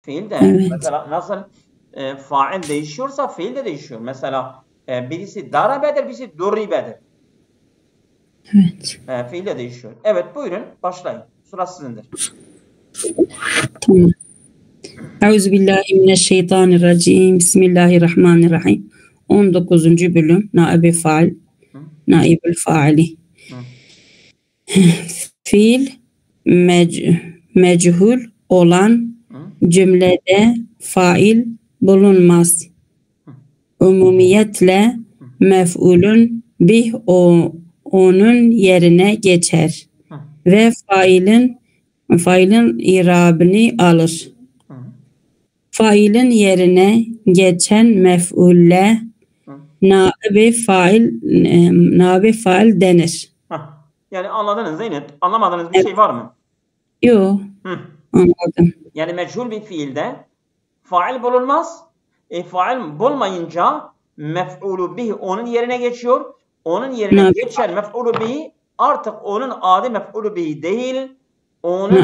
Fiil de Evet. mesela nasıl fail değişiyorsa fiil de değişiyor. Mesela birisi darabedir, birisi duribedir. Evet. Fiil de değişiyor. Evet, buyurun başlayın. Sıra sizindir. Tamam. Euzubillahimineşşeytanirracim. Bismillahirrahmanirrahim. 19. bölüm. Naibi faal. Hı? Naibül faali. Hı? Fiil mechul olan Hı? cümlede fail bulunmaz. Hı? Umumiyetle Hı? mef'ulün bih onun yerine geçer Hı? ve failin irabını alır. Hı? Failin yerine geçen mef'ulle Hı? naibi fail denir. Yani anladınız değil mi? Anlamadığınız bir şey var mı? Yo, Hı. anladım. Yani meçhul bir fiilde fail bulunmaz. Fail bulmayınca mef'ulu bih onun yerine geçiyor. Onun yerine Nabi, geçen mef'ulu bih artık onun adi mef'ulu bih değil. nabi, Onun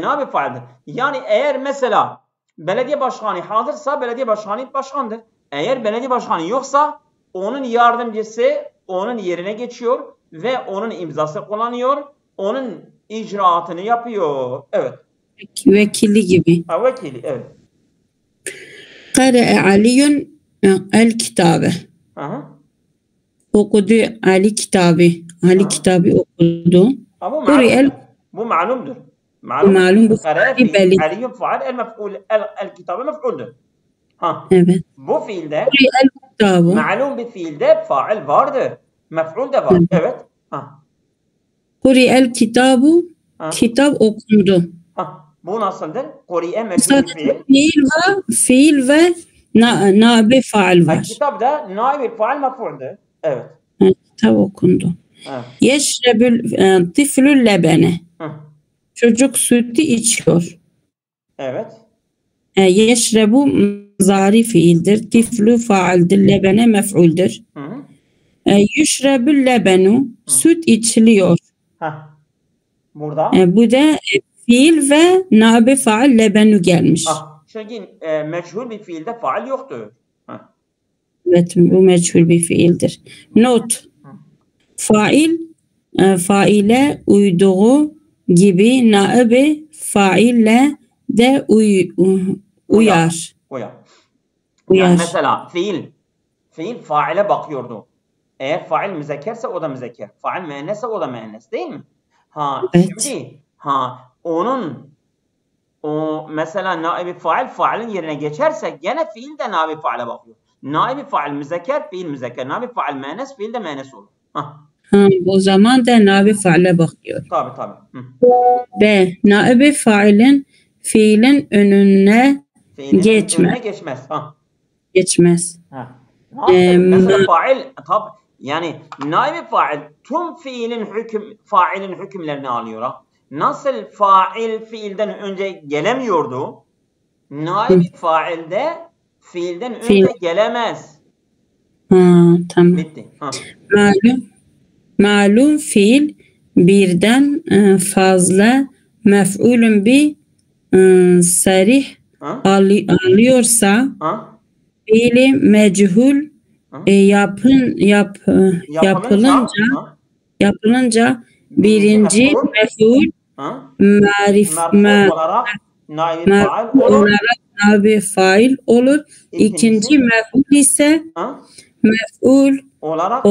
nabi faildir. Yani eğer mesela belediye başkanı hazırsa belediye başkanı başkandır. Eğer belediye başkanı yoksa onun yardımcısı onun yerine geçiyor ve onun imzası kullanıyor. Onun icraatını yapıyor. Evet. vekili gibi. Vekili, evet. Kare Aliyun el kitabe. Aha. Okudu Ali kitabı. Ali Aha. kitabı okudu. Bu Kuri el malumdur. Bu malumdur. Malumdur. malum bu Kare faali fiil. belli. Aliyun faal el mef'ul el kitabı mef'uldür. Ha. Evet. Bu fiilde Kuri el kitabı. malum bir fiilde fail vardır. Mef'ul de var. Evet. Evet. Ha. Kuri el kitabı. Ha. Kitap okundu. Ha. Bu nasıldır? Kuri'e meçhul bir Sadece fiil. fiil ve nabi faal var. Kitapta naib faal mef'uldür. Evet. Kitap okundu. Evet. Yeşrebül tiflül lebene. Hı. Çocuk sütü içiyor. Evet. Yeşrebu zari fiildir. Tiflü faaldir. Lebene mef'uldür. Hı. Yüşrebül lebenu. Hı. Süt içiliyor. Ha. Burada. Bu da fiil ve nabi faal lebenu gelmiş. Çünkü meçhul bir fiilde faal yoktur. Ha. Evet, bu meçhul bir fiildir. Not. Faile uyduğu gibi naibi faille de uyar. Uyar. Yani Uyar. mesela fiil faile bakıyordu. Eğer fail müzekkerse o da müzekker. Fail müennesse o da müennes değil mi? Evet. Şimdi o mesela naibi failin yerine geçerse gene fiil de naibi faile bakıyor. Naibi fail müzekker, fiil müzekker. Naibi fail müennes, fiil de müennes olur. O zaman da naibi faile bakıyor. Tabii. B. Naibi fiilin önüne Önüne geçmez. geçmez. Mesela fail yani naibi fail tüm failin hükümlerini alıyor. Nasıl fail fiilden önce gelemiyordu? Naibi fail de fiilden önce gelemez. Tamam. Bitti. Malum fiil birden fazla mef'ulün bir sarih alıyorsa fiili mechul yapılınca birinci mef'ul olarak naibi fail olur. İkinci mef'ul ise mef'ul olarak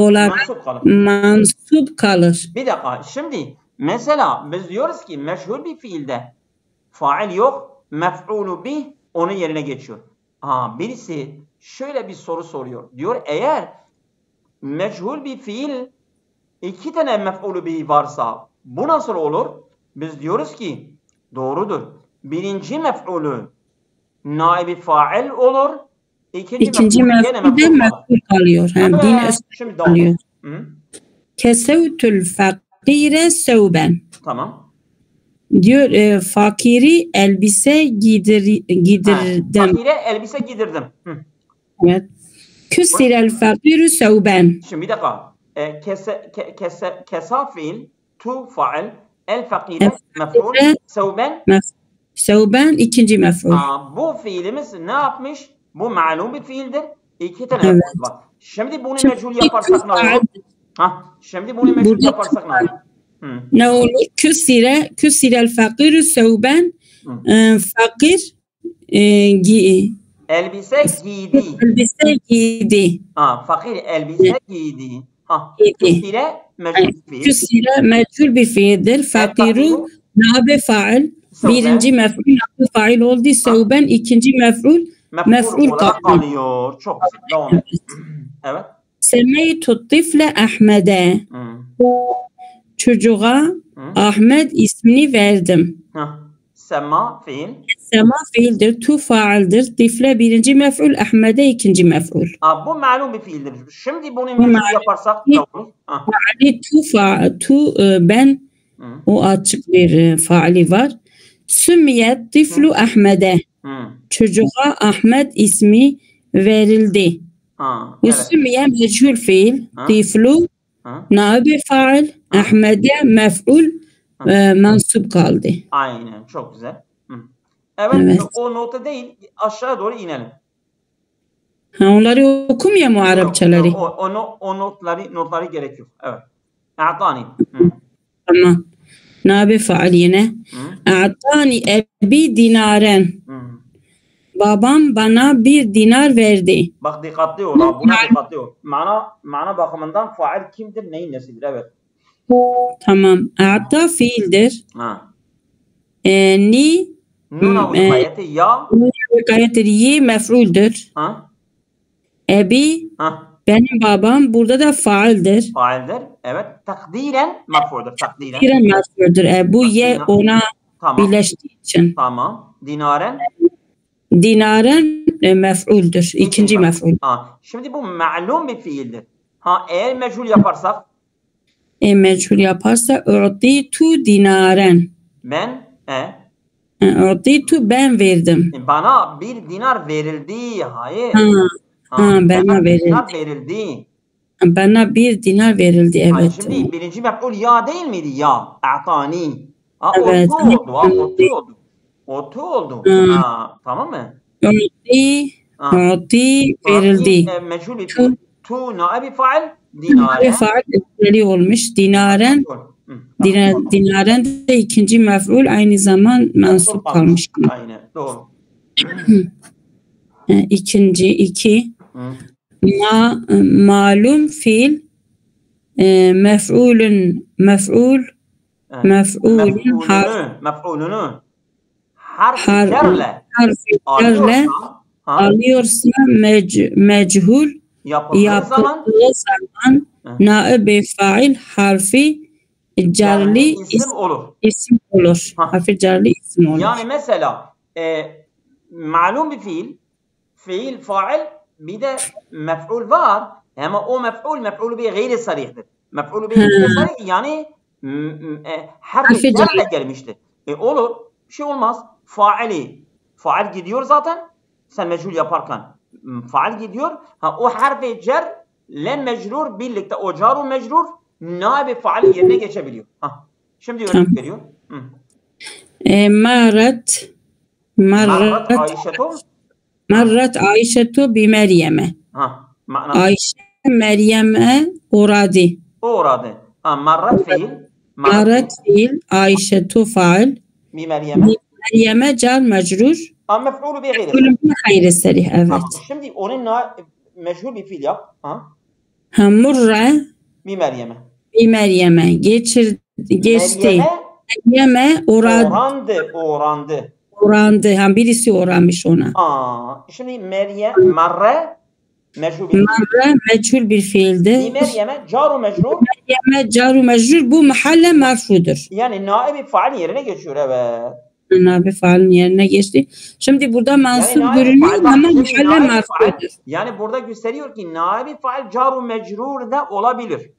mansup kalır. Bir dakika. Şimdi mesela biz diyoruz ki meşhur bir fiilde fail yok, mef'ulu bih onun yerine geçiyor. Birisi şöyle bir soru soruyor. Diyor eğer meçhul bir fiil iki tane mef'ulu bih varsa bu nasıl olur? Biz diyoruz ki doğrudur. Birinci mef'ulü naibi fail olur. İkinci mef'ul de mef'ul kalıyor. Din üstü kalıyor. Kesevtül fakire sevben. Tamam. Diyor fakiri elbise giydirdim. Fakire elbise giydirdim. Evet. Küsirel fakiru sevben. Şimdi bir dakika. Kesa fiil tu fail el fakire mef'ul sevben Sevben ikinci mef'ul. Bu fiilimiz ne yapmış? Bu ma'lum bir fiildir. İki tane Evet. mef'ul var. Şimdi bunu meçhul yaparsak ne olur? Şimdi bunu meçhul yaparsak ne olur? Ne olur? Küsirel fakiru sevben fakir elbise giydi. Elbise giydi. Fakir elbise giydi. Küsire meçhul fiil. Küsire meçhul bir fiildir. Fakiru nabe fail. Birinci mef'ul nabe fail oldu. Sevben ikinci mef'ul kalıyor. Çok güzel. Devam et. Evet. Semeytu tifle Ahmet'e. Çocuğa Ahmet ismini verdim. Sema fiil. Sema fiildir. Tu faildir. Tifle birinci mef'ul. Ahmet'e ikinci mef'ul. Bu malum bir fiildir. Şimdi bunu meçhul yaparsak ne olur? Tu ben o açık bir faali var. Sümmiyet tiflu Ahmet'e. Çocuğa Ahmet ismi verildi. Sümmiyet meçhul fiil. Tiflu naibi fail. Ahmet'e mef'ul mensup kaldı. Aynen. Çok güzel. Evet. O nota değil. Aşağı doğru inelim. Onları okumuyor mu Arapçaları? O notları gerek yok. Evet. A'tani. Tamam. Nabi faal yine. A'tani ebi dinaren. Babam bana bir dinar verdi. Bak dikkatli ol. Buna dikkatli ol. Mana bakımından faal kimdir? Neyin nesidir? Evet. Tamam. A'ta fiildir. Nuna vekayeti ya. Vekayeti yi mef'uldür. Ebi benim babam burada da faaldir. Faaldir. Evet. Takdiren mef'uldur. Takdiren mef'uldür. Bu ye ona birleştiği için. Tamam. Dinaren mef'uldür. İkinci mef'ul. Şimdi bu ma'lum bir fiildir. Eğer meçhul yaparsak meçhul yaparsa u'titu dinaren. U'titu ben verdim. Bana bir dinar verildi. Hayır. Bana verildi. Bana bir dinar verildi. Evet. Şimdi birinci mef'ul ya değil miydi? Ya. A'tani. Evet. Otu oldu. Tamam mı? U'ti verildi. Meçhul tu naibi faal dinaren. Faal olmuş. Dinaren de ikinci mef'ul aynı zaman mensup kalmış. Aynen. Doğru. İki. Malum fiil mef'ulun harfi cerle alıyorsa meçhul yapıldığı zaman naib-i fail harfi cerli isim olur. Harfi cerli isim olur. Yani mesela malum bir fiil fail bir de mef'ul var ama o mef'ul bir gayri sarihtir. Mef'ul bir gayri sarih yani harfi cerle gelmiştir. Olur. Bir şey olmaz. Fail gidiyor zaten. Sen meçhul yaparken fail gidiyor. O harfi cer le mecrur birlikte o caru mecrur naib-i fail yerine geçebiliyor. Şimdi örnek veriyor. Marrat Ayşetu bi Meryem'e. Ayşe Meryem'e uğradı. Marrat fiil Ayşetu fail bi Meryem'e car mecrur. Mef'ulü bi gayri sarih. Evet. Şimdi onun meşhur bir fiil yap. Murra bi Meryem'e. Bi Meryem'e geçti. Meryem'e uğrandı. Birisi uğramış ona. Şimdi marre meçhul bir fiildir. Meryem'e caru mecrur. Meryem'e caru mecrur bu mahalle marfudur. Yani naib-i faal yerine geçiyor. Evet. Naib-i faalin yerine geçti. Şimdi burada mansup görünüyor ama mahalle marfudur. Yani burada gösteriyor ki naib-i faal caru mecrur da olabilir.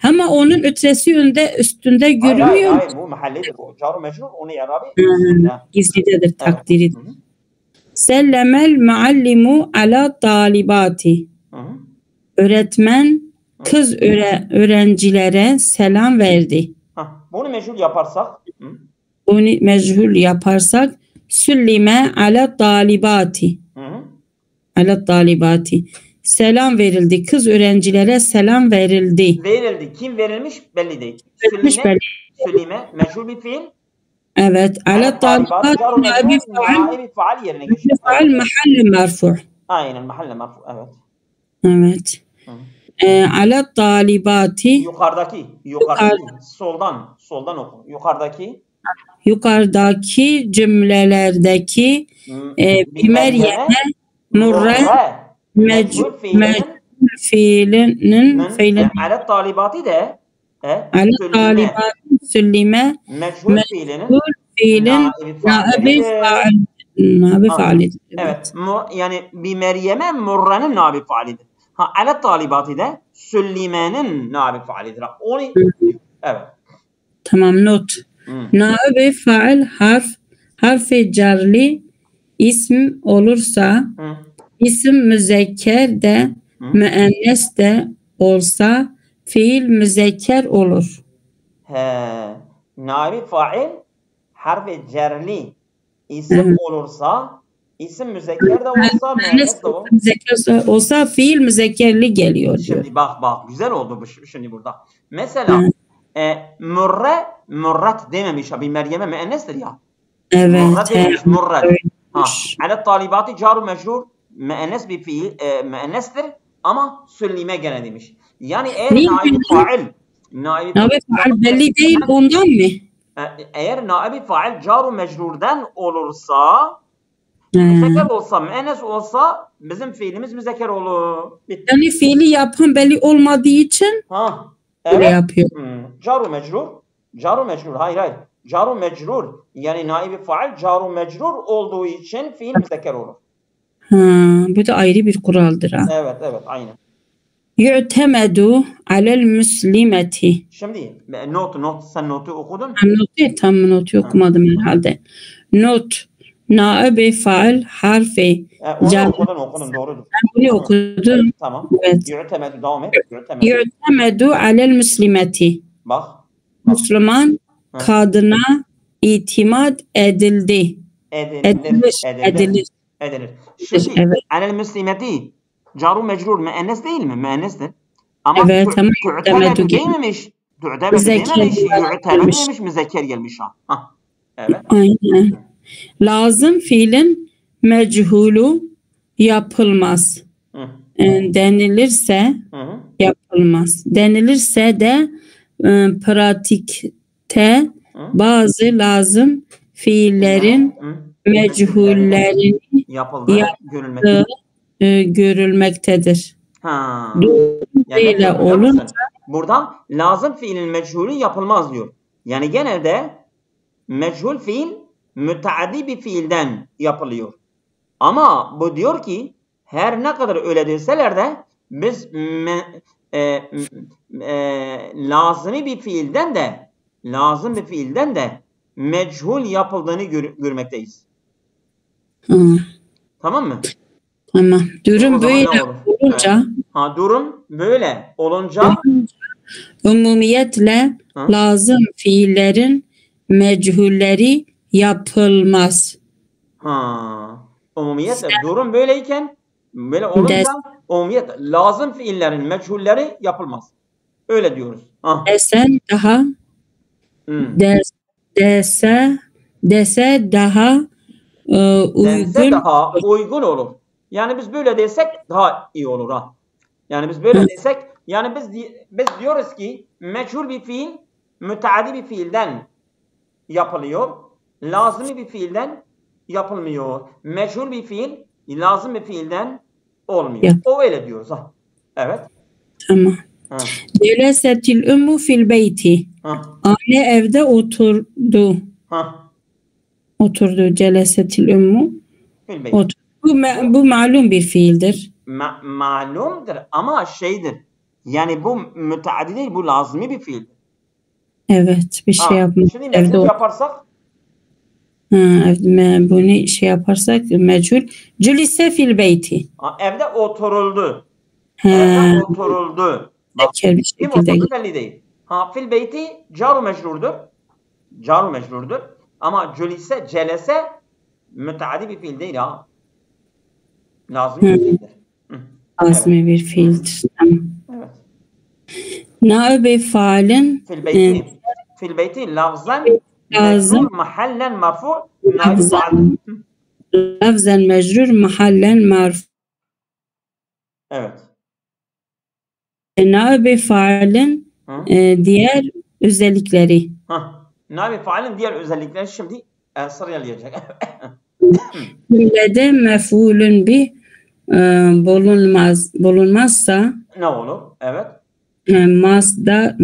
Ama onun ötesi üstünde görünüyor. Hayır, bu mahalledir. O caru mecrur onu yarabi. Gizlidedir, takdiridir. Sellemel muallimu ala talibati. Öğretmen kız öğrencilere selam verdi. Bunu meşhur yaparsak bunu mechul yaparsak süllime ala talibati. Hı hı. Ala talibati. Selam verildi. Kız öğrencilere selam verildi. Verildi. Kim verilmiş belli değil. Verilmiş Sülime, belli. sülime meşhur bir fiil. Evet. Ala Ala talibat talibati car ve naibi mecrur faal. naibi faal yerine geçiyor. Faal mahalle merfu. Aynen mahalle marfu. Evet. Evet. Hı. Ala talibati Yukarıdaki soldan oku. yukarıdaki cümlelerdeki Bir Meryem'e murre meçhul fiilinin ala talibati de ala talibati süllime meçhul fiilinin fiilin naibi faalidir. Evet. Yani bir Meryem'e murre'nin naibi faalidir. Ala talibati de süllimenin naibi faalidir. Onu evet. Tamam, not. Naibi faal harfi carli isim olursa isim müzekker de müennes de olsa fiil müzekker olur. Naibi fail harfi cerli isim olursa isim müzekker de olsa müennes de olur. Müzekker olsa fiil müzekkerli geliyor diyor. Şimdi bak güzel oldu bu şimdi burada. Mesela murret dememiş abi Meryem'e müennestir ya. Evet. Murret dememiş murret. Ala talibati caru mecrur müennes bir fiil müennestir ama süllime gene demiş. Yani eğer naibi fail belli değil ondan mı? Eğer naibi fail caru mecrurdan olursa müzekker olsa müennes olsa bizim fiilimiz müzekker olur. Bitti. Yani fiili yapan belli olmadığı için öyle yapıyor. Caru mecrur hayır. Caru mecrur yani naibi fail caru mecrur olduğu için fiil müzekker olur. Bu da ayrı bir kuraldır ha. Evet aynen. Yu'temedu alel müslimeti. Şimdi not sen notu okudun. Tam notu okumadım herhalde. Not naibi fail harfi okudun doğrudur. Bunu okudum. Tamam. Evet. Yu'temedu devam et. Yu'temedu alel müslimeti. Bak. Müslüman kadına itimat edildi. Edilir. Şimdi alel müslimeti caru mecrur müennes değil mi? Müennestir. Ama evet, tu'temedu değilmiş. Tu'temedu dememiş. Yu'temedu demiş müzekker gelmiş ha. Evet. Aynen. Lazım fiilin mechulü yapılmaz. Denilirse yapılmaz. Denilirse de pratikte bazı lazım fiillerin mechullerini yapıldığı görülmektedir. Böyle olunca burada lazım fiilin mechulü yapılmaz diyor. Yani genelde mechul fiil müteaddi bir fiilden yapılıyor. Ama bu diyor ki her ne kadar öyle deseler de biz lazım bir fiilden de mechul yapıldığını görmekteyiz. Tamam mı? Tamam. Durum böyle olunca durum böyle olunca umumiyetle lazım fiillerin mechulleri yapılmaz. Umumiyetle durum böyleyken böyle olunca umumiyet lazım fiillerin mechulleri yapılmaz. Öyle diyoruz. Desen daha dese daha uygun olur. Yani biz böyle desek daha iyi olur ha. Yani biz böyle desek yani biz diyoruz ki mechul bir fiil müteaddi bir fiilden yapılıyor. Lazım bir fiilden yapılmıyor. Mechul bir fiil lazım bir fiilden olmuyor. O öyle diyoruz ha. Evet. Tamam. Celesetil ümmü fil beyti. Anne evde oturdu. Oturdu. Celesetil ümmü. Bu malum bir fiildir. Malumdur ama şeydir. Yani bu müteaddi değil, bu lazımı bir fiildir. Evet, bir şey yapmak. Şimdi mecbur yaparsak? Bunu şey yaparsak mecbur. Culise fil beyti. Evde oturuldu. Evde oturuldu. Bak, bir şekilde belli değil. Fil beyti caru mecrurdur. Ama cülise, celese müteaddi bir fiil değil ha. Lazım bir fiildir. Lazım bir fiildir. Tamam. Evet. Naibe faalin fil beyti lafzan mecrur mahallen marfu naibe faal. Lafzan mecrur mahallen marfu. Evet. Naibe faalin diğer özellikleri. Naibe faalin diğer özellikleri şimdi sıralayacak. Cümlede mef'ulün bih bulunmazsa ne olur? Evet. Mazdar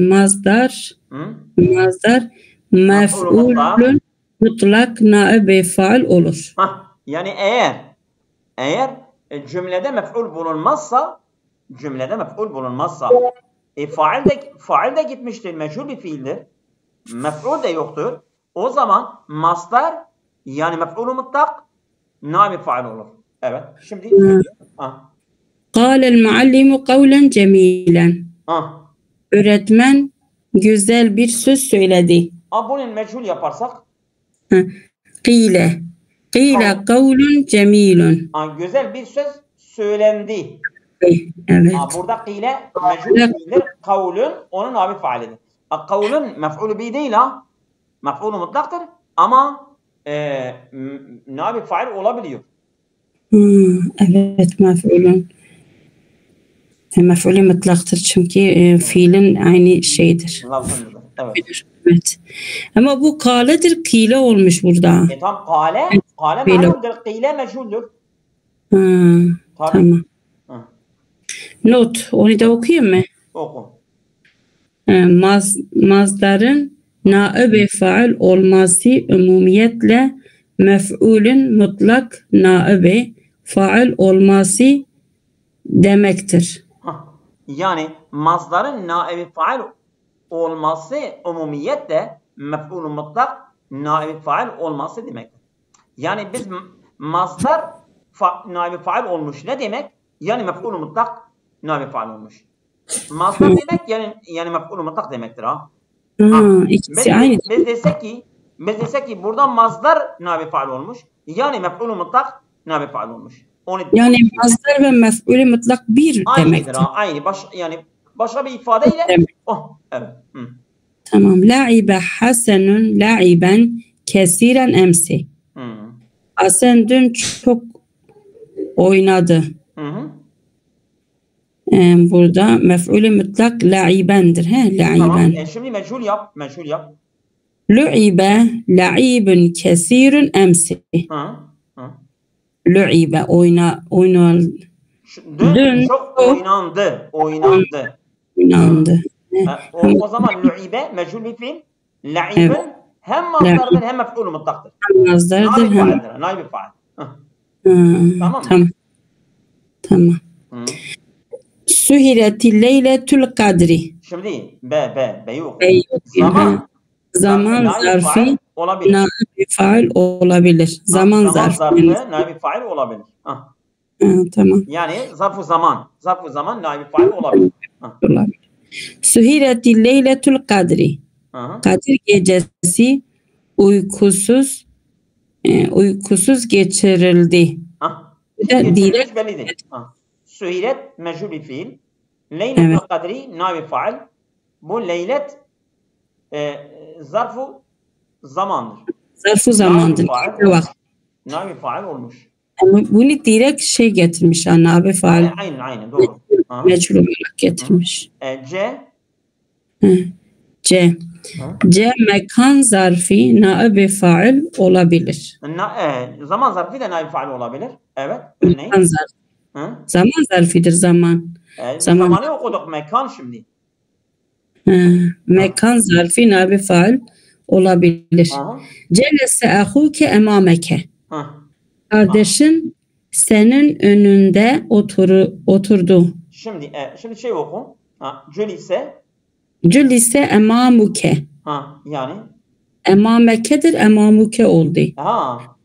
mef'ulün mutlak naibe faal olur. Yani eğer cümlede mef'ul bulunmazsa faal de gitmiştir, meçhul bir fiildir. Mef'ul de yoktur. O zaman masdar yani mef'ul mutlak naibe faal olur. Evet. Şimdi Kâle'l muallimu kavlen cemilen. Öğretmen güzel bir söz söyledi. Bunun meçhul yaparsak? Kîle kavlun cemilun. Güzel bir söz söylendi. Evet. Burada kîle meçhul fiildir. Kavlun onun naibe faalidir. Kavlun mef'ulü bi değil ha. Mef'ulü mutlaktır ama naibe faal olabiliyor. Evet, mef'ulü mutlaktır çünkü fiilin aynı şeydir. Evet. Ama bu kâledir, kîle olmuş burada. Tam kâle meçhuldür, kîle meçhuldür. Tamam. Not, onu da okuyayım mı? Oku. Mazdarın naibe faal olması umumiyetle mef'ulün mutlak naibe faal olması demektir. Yani mazdarın naibe faal olması umumiyetle mef'ulün mutlak naibe faal olması demektir. Yani biz mazdar naibe faal olmuş ne demek? Yani mef'ulün mutlak naibe faal olmuş. Mazdar demek yani mef'ulün mutlak demektir ha. İkisi aynı. Biz desek ki burada mazdar naibe faal olmuş. Yani mef'ulün mutlak naibe faal olmuş. Yani mazdar ve mef'ulü mutlak bir demektir. Aynı. Yani başka bir ifadeyle. Evet. Tamam. La'ibe Hasanun la'iben kesiren emsi. Hasan dün çok oynadı. Burada mef'ulü mutlak la'ibendir. La'iben. Tamam. Şimdi meçhul yap. Lu'ibe la'ibun kesirun emsi. Lu'ibe oynadı. Dün çok oynandı. O zaman lu'ibe meçhul bir fiil. La'ibun hem mazdardır hem mef'ul mutlaktır. Mazdardır hem naibe faal. Tamam. Suhireti leyletül kadri. Şimdi be yok. Zaman zarfı naibe faal olabilir. Zaman zarfı naibe faal olabilir. Tamam. Yani zarf-ı zaman naibe faal olabilir. Suhireti leyletül kadri. Kadir gecesi uykusuz geçirildi. Geçirilmiş bellidir. Suhiret meçhul bir fiil. Leyletül kadri naibe faal. Bu leylet zarf-ı zamandır. Zarf-ı zamandır. Naibe faal olmuş. Ama bunu direkt getirmiş. Naibe faal. Aynen doğru. Meçhul olarak getirmiş. C mekan zarfi naibe faal olabilir. Zaman zarfi de naibe faal olabilir. Evet. Mekan zarfi. Zaman zarfidir zaman. Zamanı okuduk mekan şimdi. Mekan zarfi naibe faal olabilir. Celese ahuke emameke. Kardeşin senin önünde oturdu. Şimdi oku. Cülise emamuke. Yani emamekedir, emamuke oldu.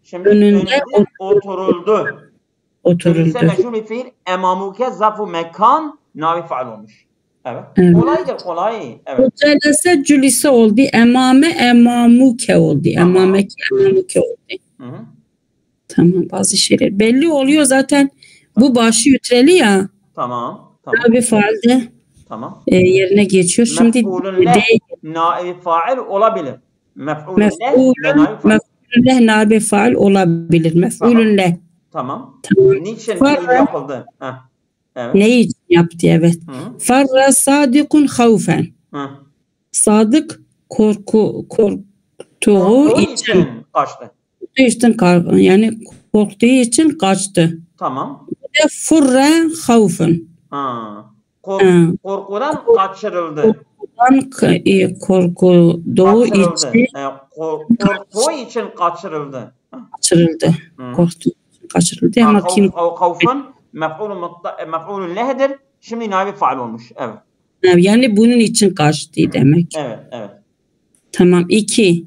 Şimdi önünde oturuldu. Oturuldu. Cülise meçhul bir fiil, emamuke zarf-ı mekan naibe faal olmuş. Evet. Evet. Kolaydır, kolay. Evet. Celese cülise oldu. Emame emamuke oldu. Tamam. Emameke emamuke oldu. Hı-hı. Tamam, bazı şeyler belli oluyor zaten. Bu başı yütreli ya. Tamam. Tamam. Nabi faalde Tamam. yerine geçiyor. Şimdi Mef'ulün leh naibi fail olabilir. Mef'ulün leh ve naibi fail. mef'ulün leh nabi faal olabilir. Mef'ulün leh. Tamam. Tamam. Niçin fiil yapıldı? Evet. Ne için yaptı? Evet. Farra sadikun havfen. Sadık korktuğu için kaçtı. Yani korktuğu için kaçtı. Tamam. Furra havfen. Korkudan kaçırıldı. Korktuğu için korktuğu için kaçırıldı. Korktuğu için kaçırıldı. Ama kim? Havfen mef'ulun lehdir. Şimdi naibi faal olmuş. Evet. Yani bunun için kaçtı demek. Evet, evet. Tamam. 2.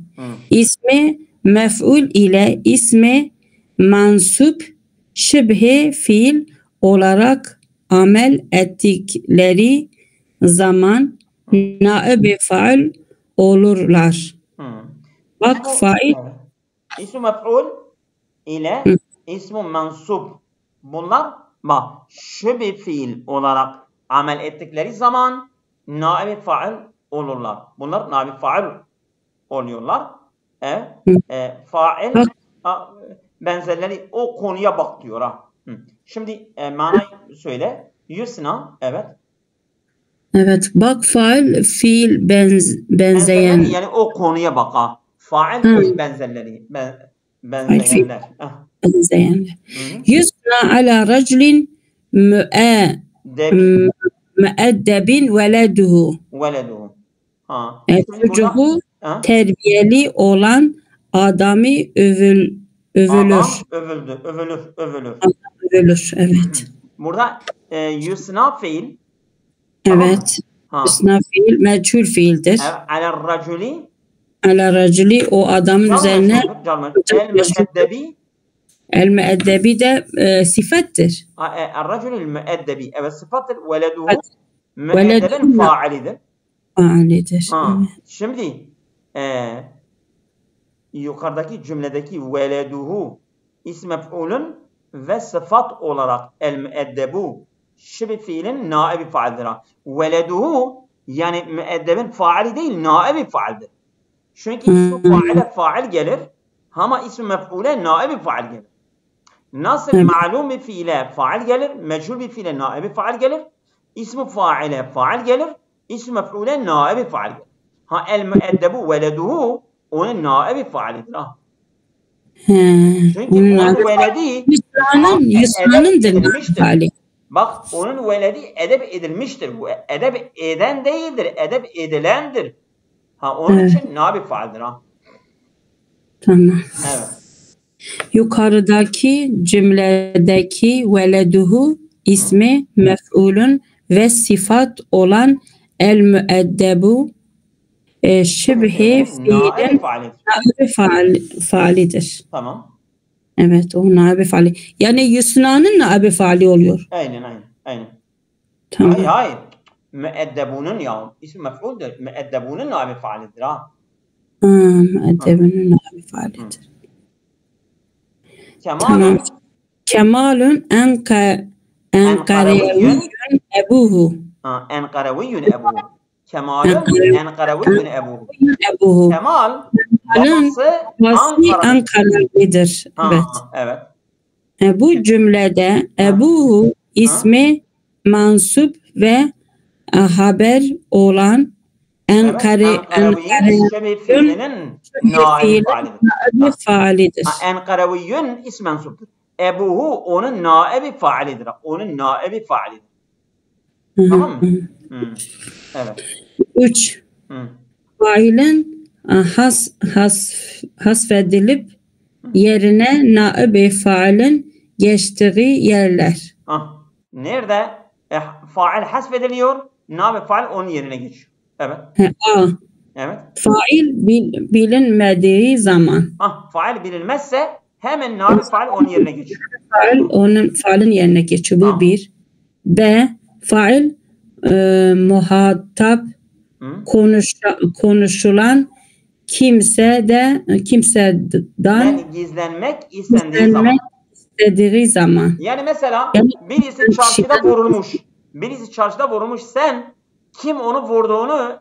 İsmi mef'ul ile ismi mansup şibhe fiil olarak amel ettikleri zaman naib-i faal olurlar. Bak fail. İsmi mef'ul ile ismi mansup. Bunlar şibhe fiil olarak amel ettikleri zaman naib-i faal olurlar. Bunlar naib-i faal oluyorlar. Fail benzerleri o konuya bak diyor. Şimdi manayı söyle. Yusna, evet. Evet, bak fail fiil benzeyen. Yani o konuya bak. Fail benzerleri. Benzeyenler. Benzeyenler. Yusna ala raclin müeddebin veleduhu. Çocuğu terbiyeli olan adamı övülür. Adam övülür. Evet. Burada yusna fiil. Evet. Yusna fiil meçhul fiildir. Ala raculi o adamın üzerine. El müeddebi de sıfattır. El müeddebi evet sıfattır. Veleduhu müeddebin faalidir. Faalidir. Şimdi yukarıdaki cümledeki veleduhu ism mef'ulun ve sıfat olarak el müeddebu şibi fiilin naibi faildir. Veleduhu yani müeddebin faali değil naibi faildir. Çünkü ism faile fail gelir ama ism mef'ule naibi fail gelir. Nasıl ma'lum bir fiile fail gelir, meçhul bir fiile naibi fail gelir, ism faile fail gelir, ism mef'ule naibi fail gelir. El müeddebu veleduhu onun naibi faalidir. Çünkü onun veledi Yusra'nındır faali. Bak onun veledi edep edilmiştir. Bu edep eden değildir, edep edilendir. Onun için naibi faalidir. Tamam. Evet. Yukarıdaki cümledeki veleduhu ismi mef'ulun ve sıfat olan el müeddebu şibhi fiilin naibi faalidir. Tamam. Evet o naibi faali. Yani yusna'nın naibi faali oluyor. Aynen. Tamam. Hayır. Müeddebunun ya. İsmi mef'uldir. Müeddebunun naibi faalidir. Müeddebunun naibi faalidir. Tamam. Kemalun enkaraviyyun ebuhu. Enkaraviyyun ebuhu. Kemalun enkaraviyyun ebuhu. Kemal babası Ankaralıdır. Evet. Bu cümlede ebuhu ismi mansup ve haber olan Enkaraviyyun naibi faalidir. Enkaraviyyun ism mensuptur. Ebuhu onun naibi faalidir. Tamam mı? Evet. 3. Failin hasfedilip yerine naibi faalin geçtiği yerler. Nerede fail hasfediliyor, naibi faal onun yerine geçiyor. Evet. Evet. Fail bilinmediği zaman. Fail bilinmezse hemen naibi faal onun yerine geçiyor. Fail onun faalin yerine geçiyor. Bu bir. B. Fail muhatap Hı? konuşulan kimseden Gizlenmek istendiği gizlenmek zaman. istediği zaman. Yani mesela Yani birisi çarşıda kişiden vurulmuş. Birisi çarşıda vurulmuş. Sen kim onu vurduğunu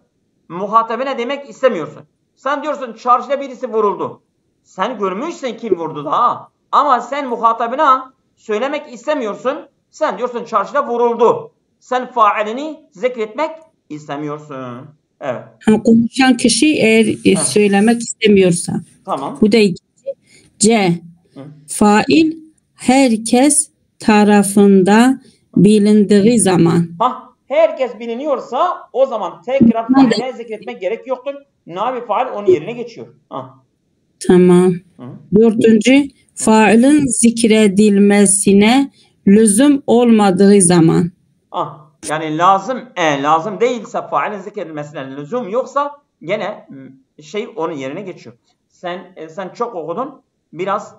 muhatabine demek istemiyorsun. Sen diyorsun çarşıda birisi vuruldu. Sen görmüşsün kim vurdu daha. Ama sen muhatabına söylemek istemiyorsun. Sen diyorsun çarşıda vuruldu. Sen failini zikretmek istemiyorsun. Evet. konuşan kişi eğer Evet. söylemek istemiyorsa. Tamam. Bu da ikinci. C. Hı. Fail herkes tarafından bilindiği zaman. Herkes biliniyorsa o zaman tekrar faile zikretmek gerek yoktur. Nabi fail onun yerine geçiyor. Tamam. Hı. Dördüncü, failin zikredilmesine lüzum olmadığı zaman. Yani lazım değilse failin zikredilmesine lüzum yoksa gene onun yerine geçiyor. Sen çok okudun. Biraz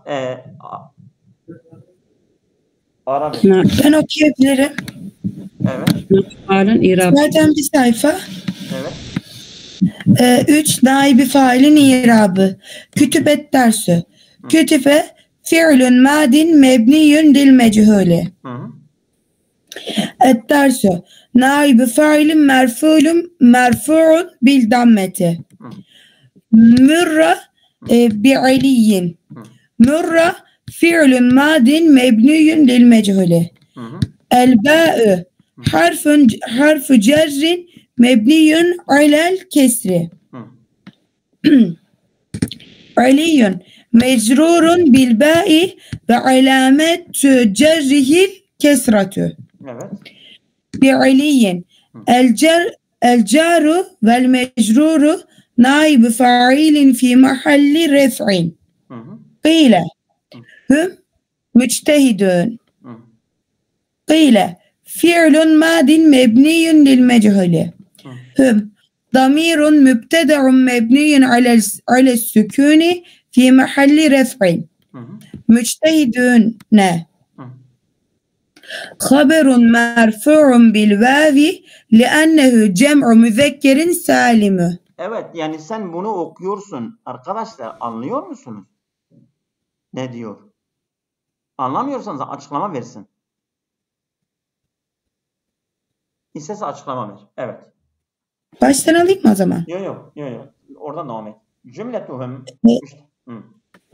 ara ver. Ben okuyabilirim. Evet. Failin irabı. Zaten bir sayfa. Evet. 3 naibi failin irabı. Kütübet dersi. Kütübe fi'lun madin mebniyun lil mechuli. الدرس نائب فاعل مرفوع بالضمة مر بعلي مر فعل ماض مبني للمجهول الباء حرف جر مبني على الكسر علي مجرور بالباء وعلامة جره الكسرة Evet. بعلي الجار والمجرور نائب فاعل في محل رفع قيل هم مجتهدون قيل فعل ماض مبني للمجهول هم ضمير مبتدع مبني على السكون في محل رفع مجتهدون خبر مرفوع بالواو لأنه جمع مذكر سالم. Evet, yani sen bunu okuyorsun. Arkadaşlar anlıyor musunuz? Ne diyor? Anlamıyorsanız açıklama versin. İsterse açıklama ver. Evet. Baştan alayım mı o zaman? Yok. Oradan devam et. Cümletuhum.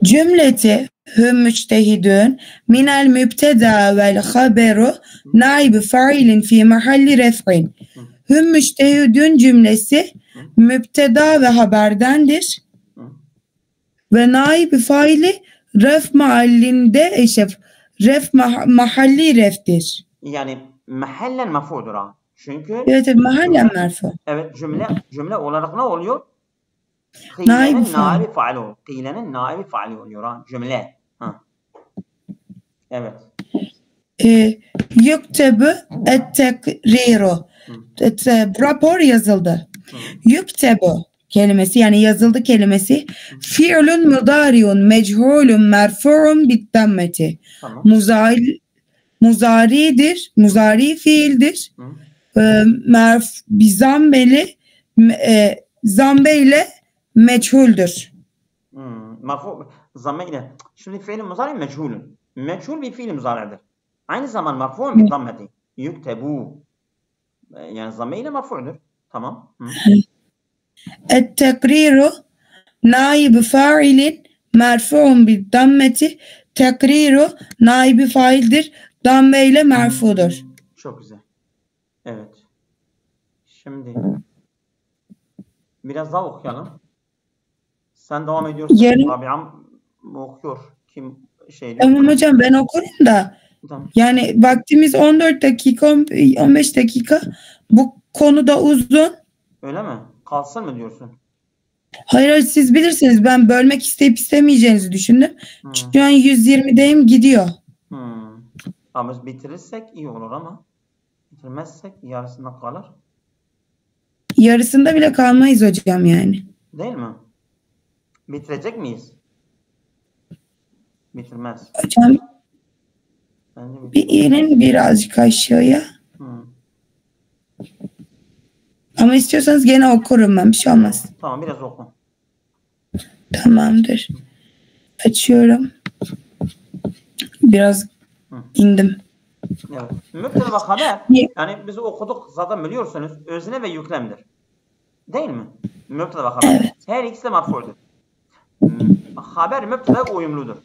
Cümleti hüm müçtehidün minel mübteda vel haberu naib failin fi mahalli ref'in. Hüm müçtehidün cümlesi mübteda ve haberdendir. Ve naib faili ref mahallinde ref mahalli ref'tir. Yani mahallen mef'udur ha. Çünkü evet mahallen merfu. Evet, cümle olarak ne oluyor? Naibi fail oluyor. Kıylenin naibi fail oluyor ha. Cümle. Evet. Yüktebu et-tekriru. Rapor yazıldı. Yüktebu kelimesi yani yazıldı kelimesi fi'lun mudariun mechulun merfu'un bid-dammeti. Muzaridir. Muzari fiildir. Zambeyle meçhuldür. Zambeyle. Şimdi fiil muzari meçhulun. Meçhul bir fiil muzaridir. Aynı zaman marfu'un bir dammeti. Yüktebu. Yani zambeyle marfu'dur. Tamam. Et-tekriru naib failin merfu'un bir dammeti. Tekriru naibi faildir. Dambeyle merfudur. Çok güzel. Evet. Şimdi biraz daha okuyalım. Sen devam ediyorsun. Rabia'm okuyor. Kim Tamam hocam ben okurum da. Tamam. Yani vaktimiz 14 dakika 15 dakika. Bu konu da uzun. Öyle mi? Kalsın mı diyorsun? Hayır siz bilirsiniz. Ben bölmek isteyip istemeyeceğinizi düşündüm. Şu an 120'deyim gidiyor. Ama bitirirsek iyi olur ama bitirmezsek yarısında kalır. Yarısında bile kalmayız hocam yani. Değil mi? Bitirecek miyiz? Bitirmez. Hocam bir inin birazcık aşağıya. Ama istiyorsanız gene okurum ben. Bir şey olmaz. Tamam, biraz oku. Tamamdır. Açıyorum. Biraz indim. Evet. Mübteda ve haber, yani biz okuduk zaten, biliyorsunuz, özne ve yüklemdir. Değil mi? Mübteda ve haber. Evet. Her ikisi de marfu'dur. Haber mübteda uyumludur.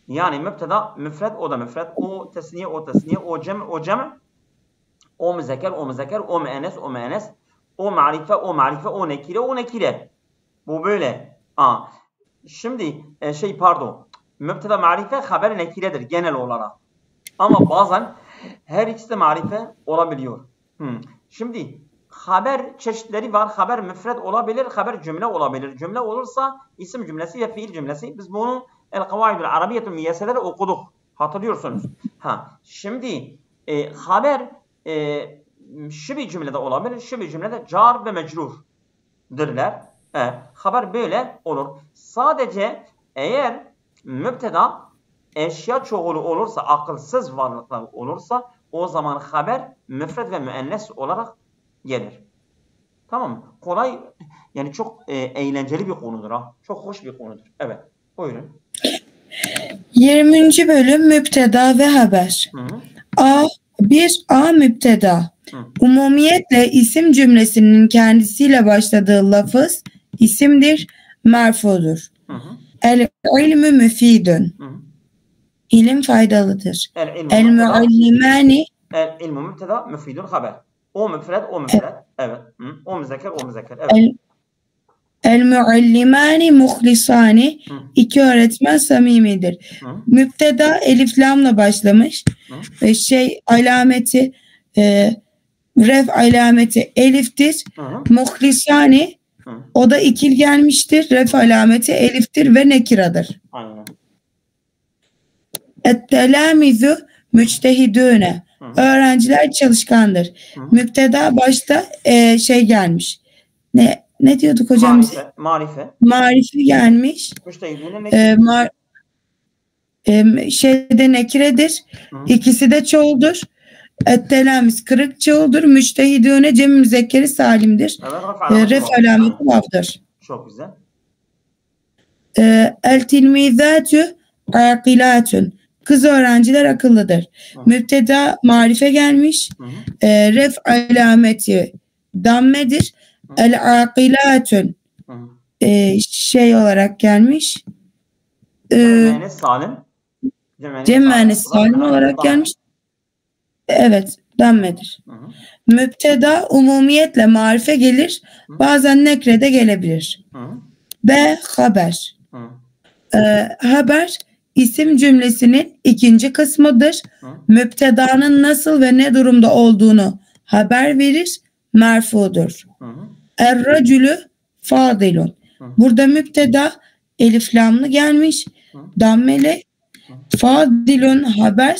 Yani mübteda müfred, o da müfred, o tesniye, o tesniye, o cem, o cem, o müzekker, o müzekker, o müennes, o müennes, o marife, o marife, o nekire, o nekire. Bu böyle. Şimdi pardon. Mübteda marife, haber nekiredir genel olarak. Ama bazen her ikisi de marife olabiliyor. Şimdi haber çeşitleri var. Haber müfred olabilir, haber cümle olabilir. Cümle olursa isim cümlesi ve fiil cümlesi. Biz bunu El-Kavaidul Arabiyyetul Miyesse'de okuduk. Hatırlıyorsunuz. Şimdi haber şu bir cümlede olabilir, şu bir cümlede car ve mecrurdirler. Haber böyle olur. Sadece eğer mübteda eşya çoğulu olursa, akılsız varlıklar olursa, o zaman haber müfred ve müennes olarak gelir. Tamam mı? Kolay, yani çok eğlenceli bir konudur ha. Çok hoş bir konudur. Evet. Buyurun. 20. bölüm mübteda ve haber. A mübteda. Umumiyetle isim cümlesinin kendisiyle başladığı lafız isimdir, merfudur. El-ilmü müfidun. İlim faydalıdır. El-muallimani. El-ilmü mübteda, müfidun haber. O müfred, o müfred. Evet. O müzekker, o müzekker. Evet. El-muallimani muhlisani. İki öğretmen samimidir. Mübteda elif lamla başlamış. Alameti ref alameti eliftir. Muhlisani, o da ikil gelmiştir. Ref alameti eliftir ve nekiradır. Aynen. Et-telamizu müçtehidüne. Öğrenciler çalışkandır. Mübteda başta gelmiş. Ne diyorduk hocam? Marife. Marife gelmiş. Nekiredir. İkisi de çoğuldur. Et-telamiz kırık çoğuldur. Müçtehidüne cem müzekkeri salimdir. Ref alameti vav'dır. Çok güzel. El-tilmizatü akilatun. Kız öğrenciler akıllıdır. Mübteda marife gelmiş. Ref alameti dammedir. El-akilatun olarak gelmiş. Cem salim. Cem salim olarak gelmiş. Evet, dammedir. Mübteda umumiyetle marife gelir. Bazen nekrede gelebilir. B. Haber. Haber isim cümlesinin ikinci kısmıdır. Mübtedanın nasıl ve ne durumda olduğunu haber verir. Merfudur. Er-racülü fadilun. Burada mübteda elif lamlı gelmiş. Dammeli. Fadilun haber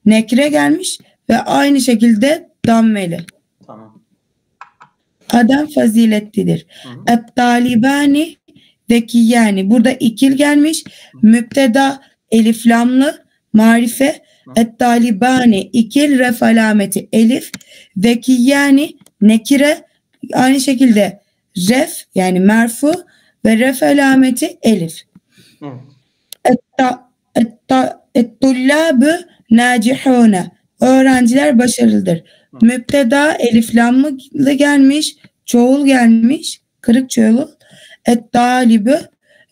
nekre gelmiş ve aynı şekilde dammeli. Tamam. Adam faziletlidir. Et-talibani zekiyani. Burada ikil gelmiş. Mübteda elif lamlı marife. Et-talibani ikil ref alameti elif. Zekiyani nekire. Aynı şekilde ref yani merfu ve ref alameti elif. Et-tullâbü nâcihûne. Öğrenciler başarılıdır. Mübteda elif lamlı gelmiş. Çoğul gelmiş. Kırık çoğul. Et-talibü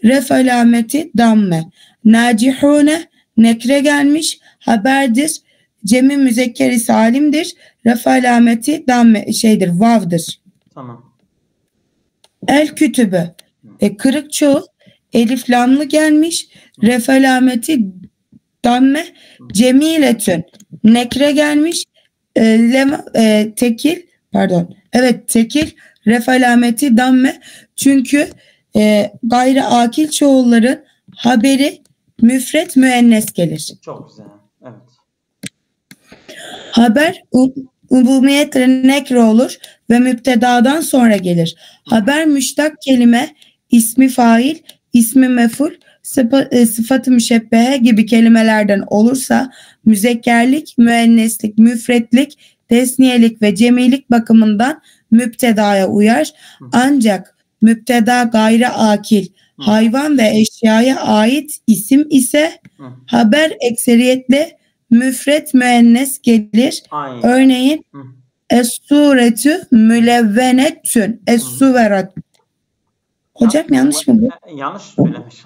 ref alameti damme. Nâcihûne nekre gelmiş. Haberdir. Cemi müzekkeri salimdir. Ref alameti damme vav'dır. Tamam. El-kütübü. Kırık çoğul. Elif lamlı gelmiş. Ref alameti damme. Cemiletün. Nekre gelmiş. Tekil. Pardon. Evet tekil. Ref alameti damme. Çünkü gayri akil çoğulların haberi müfret müennes gelir. Çok güzel. Evet. Haber umumiyetle nekre olur ve mübtedadan sonra gelir. Haber müştak kelime, ismi fail, ismi meful, sıfatı müşebbehe gibi kelimelerden olursa müzekkerlik, müenneslik, müfretlik tesniyelik ve cemilik bakımından müptedaya uyar. Ancak müpteda gayri akil, hayvan ve eşyaya ait isim ise haber ekseriyetle müfret müennes gelir. Aynen. Örneğin es-suretü mülevvenetün, es-suverat. Hocam yanlış mı bu? Yanlış söylemiş.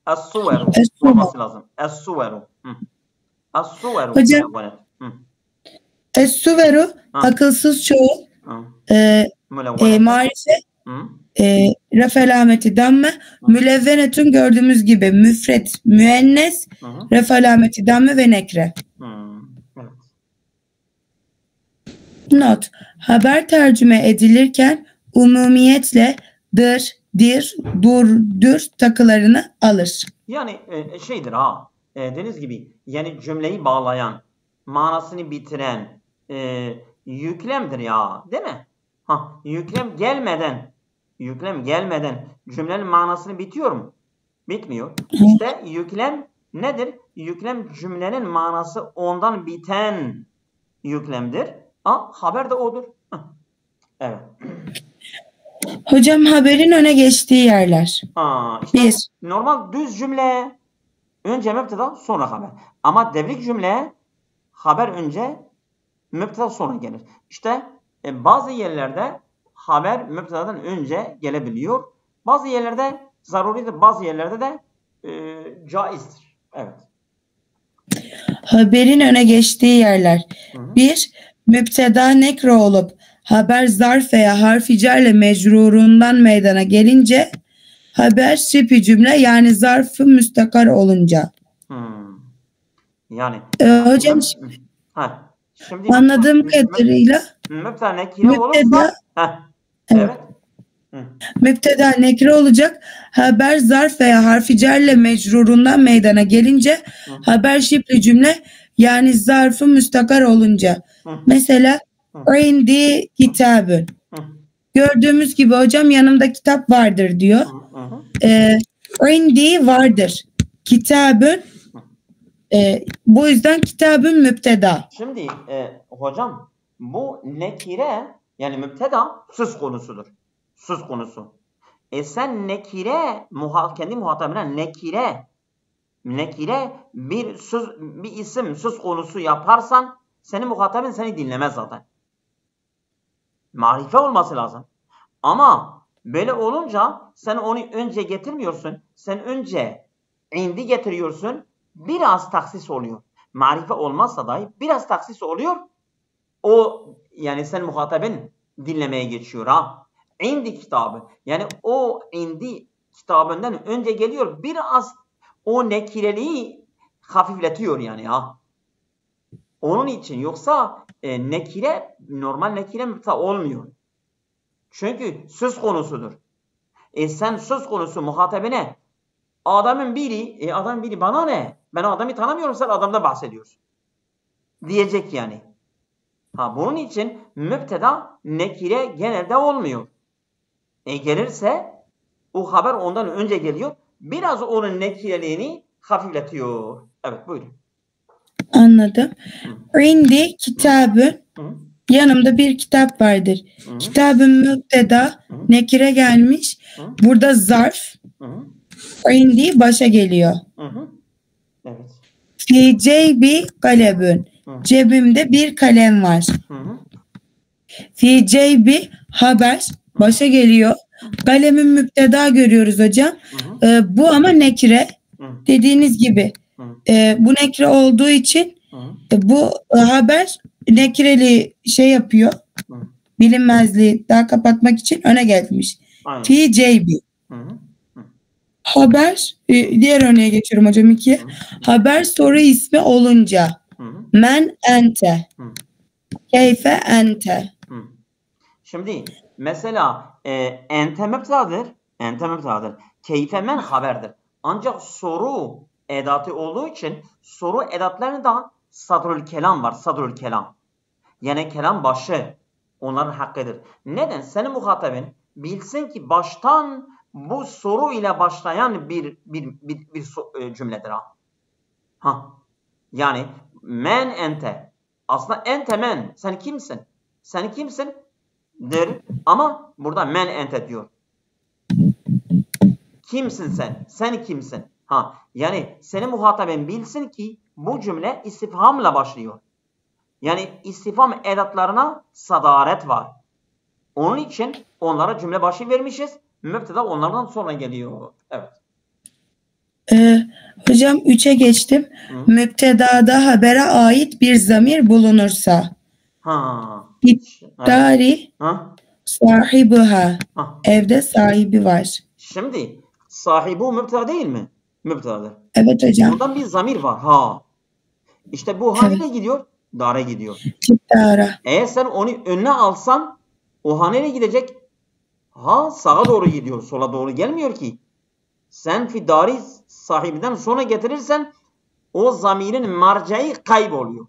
Es-suveru Es-suveru. olması lazım. Es-suveru. Es-suveru. Hocam, es-suveru akılsız çoğul, marife, ref alameti damme, mülevvenetün gördüğümüz gibi müfret müennes, ref alameti damme ve nekre. Evet. Not: haber tercüme edilirken umumiyetle dır, dir, dur, dür takılarını alır. Yani şeydir ha, dediğiniz gibi yani cümleyi bağlayan, manasını bitiren yüklemdir ya, değil mi? Ha, yüklem gelmeden cümlenin manasını bitiyor mu? Bitmiyor. İşte yüklem nedir? Yüklem cümlenin manası ondan biten yüklemdir. Haber de odur. Evet. Hocam, haberin öne geçtiği yerler. İşte normal düz cümle önce müpteda sonra haber. Ama devrik cümle haber önce müpteda sonra gelir. İşte bazı yerlerde haber müptedadan önce gelebiliyor. Bazı yerlerde zaruridir, bazı yerlerde de caizdir. Evet. Haberin öne geçtiği yerler. 1. Müpteda nekre olup haber zarf veya harfi cerle mecrurundan meydana gelince, haber şipi cümle yani zarfı müstakar olunca. Yani hocam şimdi anladığım kadarıyla müpteda nekire olursa evet. Müpteda nekre olacak. Haber zarf veya harfi cerle mecrurundan meydana gelince, haber şipli cümle yani zarfı müstakar olunca. Mesela indi kitabın. Gördüğümüz gibi hocam yanımda kitap vardır diyor. Indi vardır. Kitabın bu yüzden kitabın müpteda. Şimdi hocam bu nekire yani müpteda söz konusudur. Söz konusu. Sen nekire kendi muhatabına nekire bir isim söz konusu yaparsan senin muhatabın seni dinlemez zaten. Marife olması lazım. Ama böyle olunca sen onu önce getirmiyorsun. Sen önce indi getiriyorsun. Biraz taksis oluyor. Marife olmazsa dahi biraz taksis oluyor. O yani sen muhatabın dinlemeye geçiyor ha. İndi kitabı. Yani o indi kitabından önce geliyor. Biraz o nekireliği hafifletiyor yani ha. Onun için yoksa nekire normal nekire müpteda olmuyor. Çünkü söz konusudur. Sen söz konusu muhatabine adamın biri bana ne? Ben adamı tanımıyorum, sen adamda bahsediyorsun. Diyecek yani. Bunun için müpteda nekire genelde olmuyor. Gelirse o haber ondan önce geliyor. Biraz onun nekireliğini hafifletiyor. Evet buyurun. Anladım. İndi kitabın. Yanımda bir kitap vardır. Kitabın müpteda nekire gelmiş. Burada zarf indi başa geliyor. Evet. Fi ceybi kalebün. Cebimde bir kalem var. Fi ceybi haber başa geliyor. Kalemin müpteda görüyoruz hocam. Bu ama nekire. Dediğiniz gibi bu nekire olduğu için bu haber nekireli şey yapıyor. Bilinmezliği daha kapatmak için öne gelmiş. Fi ceybi. Haber diğer örneğe geçiyorum hocam 2. Haber soru ismi olunca men ente. Keyfe ente. Şimdi mesela ente müptedadır. Keyfe men haberdir. Ancak soru edatı olduğu için soru edatlarında sadrül kelam var. Sadrül kelam. Yani kelam başı onların hakkıdır. Neden? Senin muhatabın bilsin ki baştan bu soru ile başlayan bir cümledir ha. Yani men ente. Aslında ente men. Sen kimsin? Sen kimsin? Der. Ama burada men ente diyor. Kimsin sen? Sen kimsin? Yani senin muhatabın bilsin ki bu cümle istifhamla başlıyor. Yani istifham edatlarına sadaret var. Onun için onlara cümle başı vermişiz. Mübteda onlardan sonra geliyor. Evet. Hocam 3'e geçtim. Mübtedada habere ait bir zamir bulunursa. Dari sahibiha. Evde sahibi var. Şimdi sahibu mübteda değil mi? Mübtedadır. Evet hocam. Buradan bir zamir var. İşte bu haneye gidiyor? Dara gidiyor. Dara. Eğer sen onu önüne alsan o haneye gidecek? Sağa doğru gidiyor. Sola doğru gelmiyor ki. Sen fidari sahibinden sonra getirirsen o zamirin marcai kayboluyor.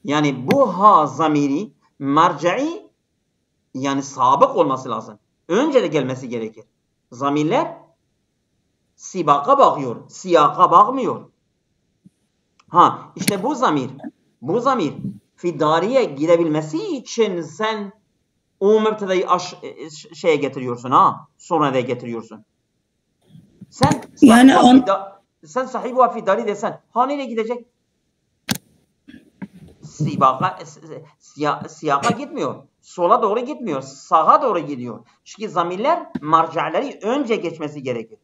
Yani bu zamiri marcai yani sabık olması lazım. Önce de gelmesi gerekir. Zamirler sibaka bakıyor. Siyaka bakmıyor. İşte bu zamir fidariye girebilmesi için sen o mübtedayı şeye getiriyorsun sonra da getiriyorsun. Sen sen sahibi ve fidari desen nereye gidecek? Siyaka gitmiyor. Sola doğru gitmiyor. Sağa doğru gidiyor. Çünkü zamirler marca'ları önce geçmesi gerekir.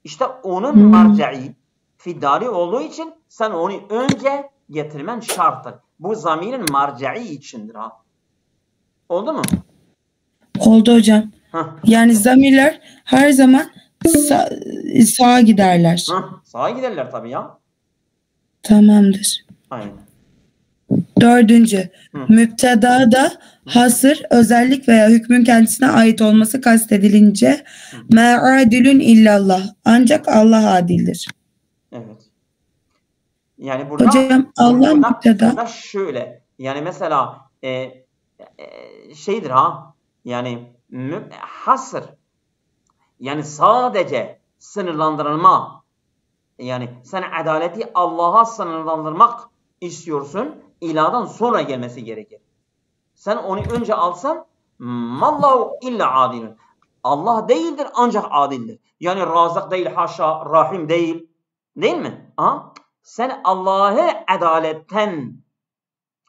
İşte onun marca'i fidari olduğu için sen onu önce getirmen şarttır. Bu zamirin marca'i içindir Oldu mu? Oldu hocam. Yani zamirler her zaman sağa giderler. Sağa giderler tabii ya. Tamamdır. Aynen. 4. Mübtedada hasır, özellik veya hükmün kendisine ait olması kastedilince me'adilün illallah. Ancak Allah adildir. Evet. Yani burada hocam Allah mübteda. Burada şöyle. Yani mesela şeydir yani hasır yani sadece sınırlandırılma yani sen adaleti Allah'a sınırlandırmak istiyorsun. İlahdan sonra gelmesi gerekir. Sen onu önce alsan mallahu illa adilun. Allah değildir ancak adildir. Yani razık değil haşa, rahim değil. Değil mi? Sen Allah'ı adaletten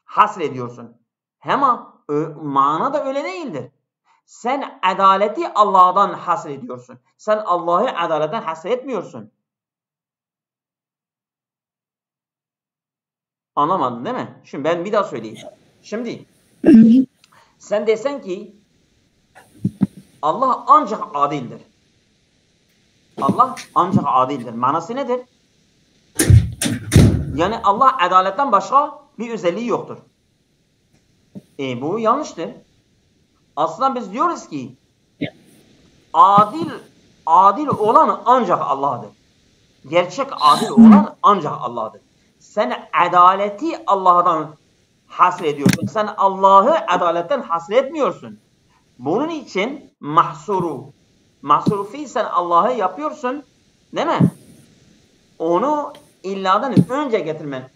hasrediyorsun. Ama mana da öyle değildir. Sen adaleti Allah'tan hasrediyorsun. Sen Allah'ı adaletten hasretmiyorsun. Anlamadın değil mi? Şimdi ben bir daha söyleyeyim. Şimdi sen desen ki Allah ancak adildir. Allah ancak adildir. Manası nedir? Yani Allah adaletten başka bir özelliği yoktur. Bu yanlıştır. Aslında biz diyoruz ki adil olan ancak Allah'dır. Gerçek adil olan ancak Allah'dır. Sen adaleti Allah'tan hasrediyorsun. Sen Allah'ı adaletten hasretmiyorsun. Bunun için mahsuru fi sen Allah'ı yapıyorsun. Değil mi? Onu illadan önce getirmen,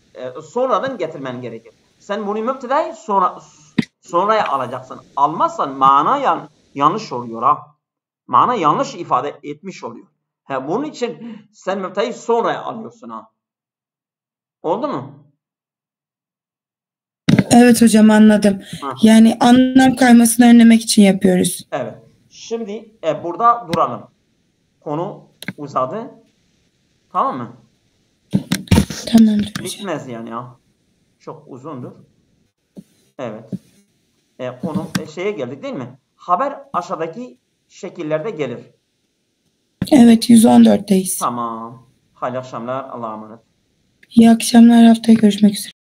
sonradan getirmen gerekir. Sen bunu mübtedayı sonraya alacaksın. Almazsan mana yanlış oluyor Mana yanlış ifade etmiş oluyor. Bunun için sen mübtedayı sonraya alıyorsun Oldu mu? Evet hocam anladım. Yani anlam kaymasını önlemek için yapıyoruz. Evet. Şimdi burada duralım. Konu uzadı. Tamam mı? Tamamdır hocam. Bitmez yani Çok uzundur. Evet. Konu şeye geldik değil mi? Haber aşağıdaki şekillerde gelir. Evet 114'teyiz. Tamam. Hayırlı akşamlar. Allah'a emanet. İyi akşamlar. Haftaya görüşmek üzere.